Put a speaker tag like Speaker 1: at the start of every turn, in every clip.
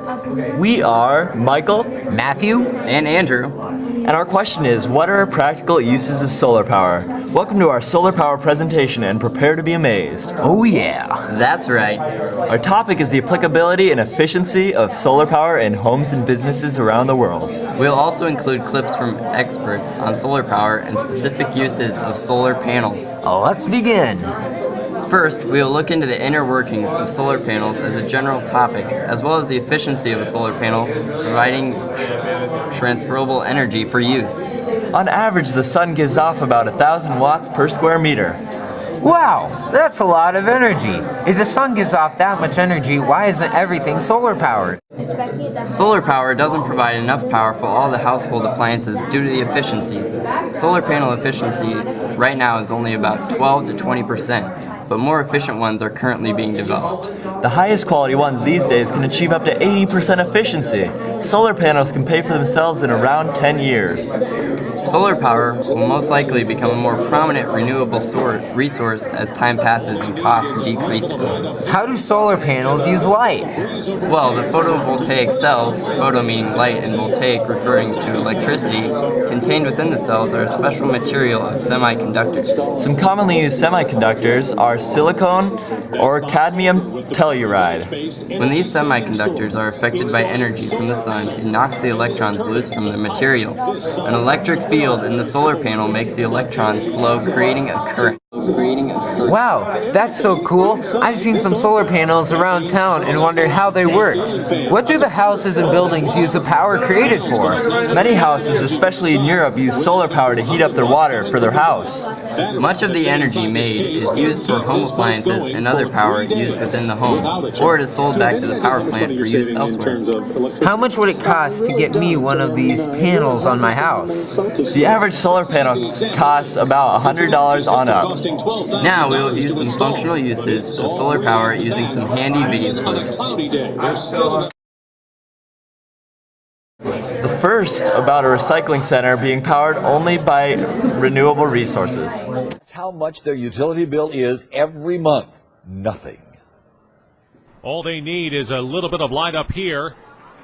Speaker 1: We are Michael,
Speaker 2: Matthew, and Andrew.
Speaker 1: and our question is, what are practical uses of solar power? Welcome to our solar power presentation and prepare to be amazed.
Speaker 2: Oh yeah, that's right.
Speaker 1: Our topic is the applicability and efficiency of solar power in homes and businesses around the world.
Speaker 2: We'll also include clips from experts on solar power and specific uses of solar panels.
Speaker 3: Let's begin.
Speaker 2: First, we will look into the inner workings of solar panels as a general topic, as well as the efficiency of a solar panel providing transferable energy for use.
Speaker 1: On average, the sun gives off about 1,000 watts per square meter.
Speaker 3: Wow, that's a lot of energy. If the sun gives off that much energy, why isn't everything solar powered?
Speaker 2: Solar power doesn't provide enough power for all the household appliances due to the efficiency. Solar panel efficiency right now is only about 12 to 20%, but more efficient ones are currently being developed.
Speaker 1: The highest quality ones these days can achieve up to 80% efficiency. Solar panels can pay for themselves in around 10 years.
Speaker 2: Solar power will most likely become a more prominent renewable resource as time passes and cost decreases.
Speaker 3: How do solar panels use light?
Speaker 2: Well, the photovoltaic cells, photo meaning light and voltaic referring to electricity, contained within the cells are a special material of semiconductors.
Speaker 1: Some commonly used semiconductors are silicon or cadmium telluride.
Speaker 2: When these semiconductors are affected by energy from the sun, it knocks the electrons loose from the material. An electric field in the solar panel makes the electrons flow, creating a current.
Speaker 3: Wow, that's so cool. I've seen some solar panels around town and wondered how they worked. What do the houses and buildings use the power created for?
Speaker 1: Many houses, especially in Europe, use solar power to heat up their water for their house.
Speaker 2: Much of the energy made is used for home appliances and other power used within the home, or it is sold back to the power plant for use elsewhere.
Speaker 3: How much would it cost to get me one of these panels on my house?
Speaker 1: The average solar panel costs about $100 on up.
Speaker 2: Now we will view some functional uses of solar power using some handy video clips.
Speaker 1: The first about a recycling center being powered only by renewable resources.
Speaker 4: That's how much their utility bill is every month. Nothing.
Speaker 5: All they need is a little bit of light up here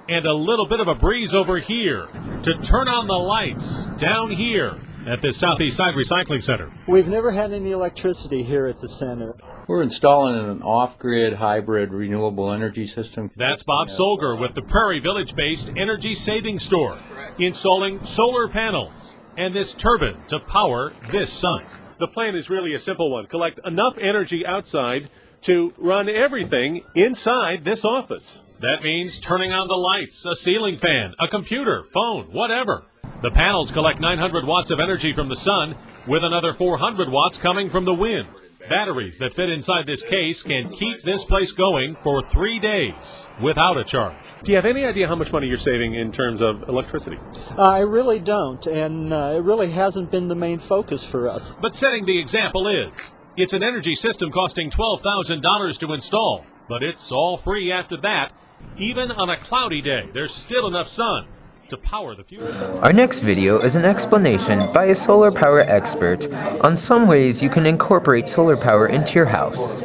Speaker 5: and a little bit of a breeze over here to turn on the lights down here at the Southeast Side Recycling Center.
Speaker 6: We've never had any electricity here at the center.
Speaker 7: We're installing an off-grid hybrid renewable energy system.
Speaker 5: That's Bob Solger with the Prairie Village-based Energy Saving Store, installing solar panels and this turbine to power this sun.
Speaker 8: The plan is really a simple one. Collect enough energy outside to run everything inside this office.
Speaker 5: That means turning on the lights, a ceiling fan, a computer, phone, whatever. The panels collect 900 watts of energy from the sun, with another 400 watts coming from the wind. Batteries that fit inside this case can keep this place going for 3 days without a charge.
Speaker 8: Do you have any idea how much money you're saving in terms of electricity?
Speaker 6: I really don't, and it really hasn't been the main focus for us.
Speaker 5: But setting the example is, it's an energy system costing $12,000 to install, but it's all free after that. Even on a cloudy day, there's still enough sun to power the future.
Speaker 3: Our next video is an explanation by a solar power expert on some ways you can incorporate solar power into your house.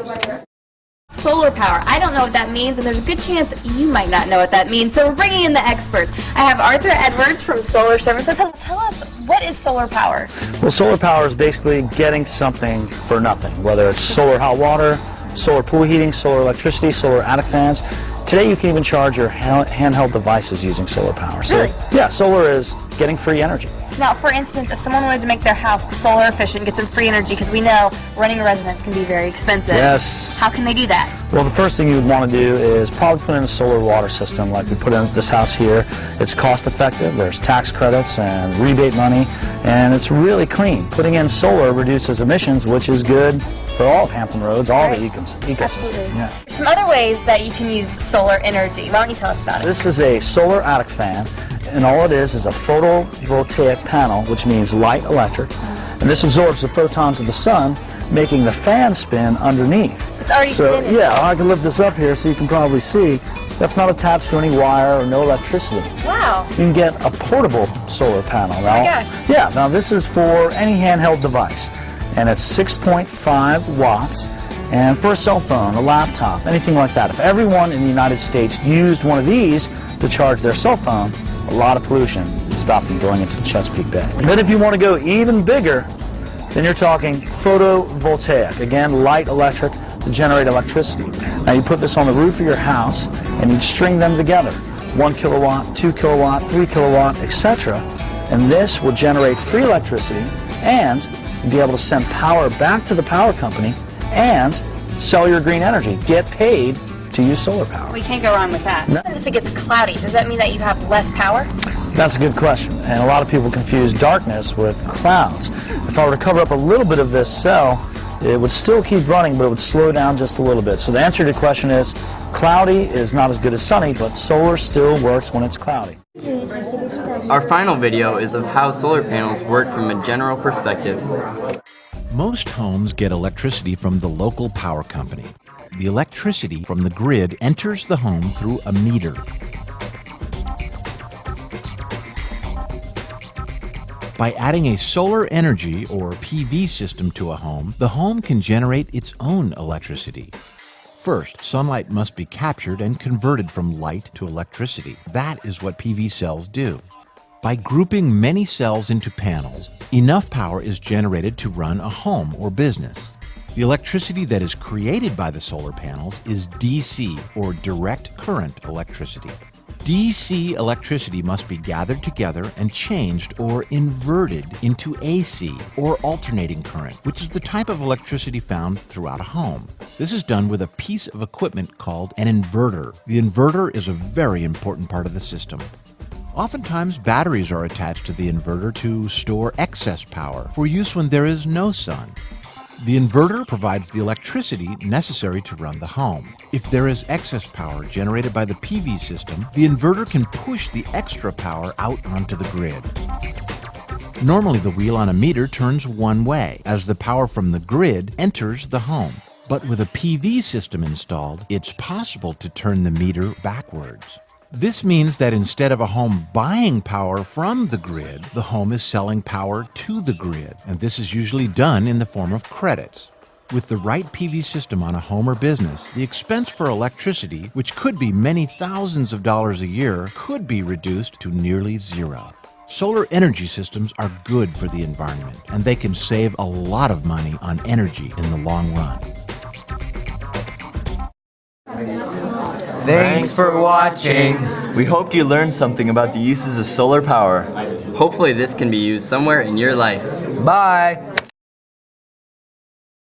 Speaker 9: Solar power. I don't know what that means, and there's a good chance you might not know what that means, so we're bringing in the experts. I have Arthur Edwards from Solar Services. Tell us, what is solar power?
Speaker 10: Well, solar power is basically getting something for nothing, whether it's solar hot water, solar pool heating, solar electricity, solar attic fans. Today you can even charge your handheld devices using solar power. So,
Speaker 9: really?
Speaker 10: Yeah, solar is getting free energy.
Speaker 9: Now, for instance, if someone wanted to make their house solar efficient, get some free energy, because we know running a residence can be very expensive.
Speaker 10: Yes.
Speaker 9: How can they do that?
Speaker 10: Well, the first thing you would want to do is probably put in a solar water system like we put in this house here. It's cost effective, there's tax credits and rebate money, and it's really clean. Putting in solar reduces emissions, which is good for all of Hampton Roads, all the ecosystem.
Speaker 9: Absolutely.
Speaker 10: Yeah.
Speaker 9: Some other ways that you can use solar energy. Why don't you tell us about it?
Speaker 10: This is a solar attic fan, and all it is a photovoltaic panel, which means light electric, and this absorbs the photons of the sun, making the fan spin underneath.
Speaker 9: It's already spinning.
Speaker 10: Yeah, I can lift this up here so you can probably see. That's not attached to any wire or no electricity.
Speaker 9: Wow.
Speaker 10: You can get a portable solar panel. Now,
Speaker 9: oh my gosh.
Speaker 10: Yeah, now this is for any handheld device, and it's 6.5 watts, And for a cell phone, a laptop, anything like that, if everyone in the United States used one of these to charge their cell phone, a lot of pollution would stop from going into the Chesapeake Bay. Then if you want to go even bigger, then you're talking photovoltaic. Again, light electric to generate electricity. Now you put this on the roof of your house and you'd string them together. 1 kilowatt, 2 kilowatt, 3 kilowatt, etc. And this will generate free electricity and you'll be able to send power back to the power company and sell your green energy. Get paid to use solar power.
Speaker 9: We can't go wrong with that.
Speaker 10: No.
Speaker 9: What happens if it gets cloudy? Does that mean that you have less power?
Speaker 10: That's a good question, and a lot of people confuse darkness with clouds. If I were to cover up a little bit of this cell, it would still keep running, but it would slow down just a little bit. So the answer to your question is, cloudy is not as good as sunny, but solar still works when it's cloudy.
Speaker 2: Our final video is of how solar panels work from a general perspective.
Speaker 11: Most homes get electricity from the local power company. The electricity from the grid enters the home through a meter. By adding a solar energy or PV system to a home, the home can generate its own electricity. First, sunlight must be captured and converted from light to electricity. That is what PV cells do. By grouping many cells into panels, enough power is generated to run a home or business. The electricity that is created by the solar panels is DC, or direct current electricity. DC electricity must be gathered together and changed or inverted into AC, or alternating current, which is the type of electricity found throughout a home. This is done with a piece of equipment called an inverter. The inverter is a very important part of the system. Oftentimes, batteries are attached to the inverter to store excess power for use when there is no sun. The inverter provides the electricity necessary to run the home. If there is excess power generated by the PV system, the inverter can push the extra power out onto the grid. Normally, the wheel on a meter turns one way as the power from the grid enters the home. But with a PV system installed, it's possible to turn the meter backwards. This means that instead of a home buying power from the grid, the home is selling power to the grid, and this is usually done in the form of credits. With the right PV system on a home or business, the expense for electricity, which could be many thousands of dollars a year, could be reduced to nearly zero. Solar energy systems are good for the environment, and they can save a lot of money on energy in the long run.
Speaker 3: Thanks for watching.
Speaker 1: We hoped you learned something about the uses of solar power.
Speaker 2: Hopefully this can be used somewhere in your life.
Speaker 3: Bye.